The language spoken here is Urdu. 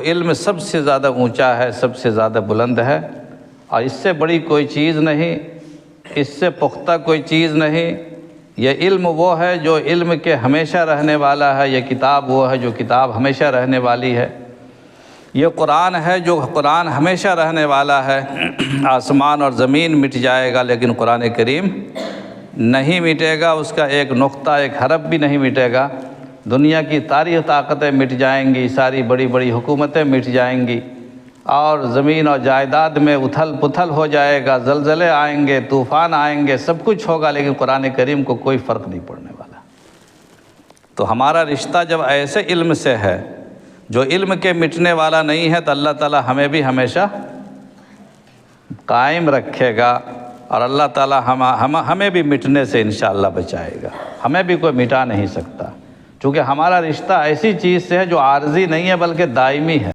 علم سب سے زیادہ اونچا ہے، سب سے زیادہ بلند ہے، اور اس سے بڑی کوئی چیز نہیں، اس سے پختہ کوئی چیز نہیں۔ یہ علم وہ ہے جو علم کے ہمیشہ رہنے والا ہے، یہ کتاب وہ ہے جو کتاب ہمیشہ رہنے والی ہے، یہ قرآن ہے جو قرآن ہمیشہ رہنے والا ہے۔ آسمان اور زمین مٹ جائے گا لیکن قرآن کریم نہیں مٹے گا، اس کا ایک نقطہ، ایک حرف بھی نہیں مٹے گا۔ دنیا کی تاریخ طاقتیں مٹ جائیں گی، ساری بڑی بڑی حکومتیں مٹ جائیں گی، اور زمین اور جائیداد میں اتھل پتھل ہو جائے گا، زلزلے آئیں گے، طوفان آئیں گے، سب کچھ ہوگا، لیکن قرآن کریم کو کوئی فرق نہیں پڑنے والا۔ تو ہمارا رشتہ جب ایسے علم سے ہے جو علم کے مٹنے والا نہیں ہے، تو اللہ تعالیٰ ہمیں بھی ہمیشہ قائم رکھے گا، اور اللہ تعالیٰ ہمیں بھی مٹنے سے انشاءاللہ بچائے گا۔ ہمیں بھی کوئی مٹا نہیں سکتا، چونکہ ہمارا رشتہ ایسی چیز سے ہے جو عارضی نہیں ہے بلکہ دائمی ہے۔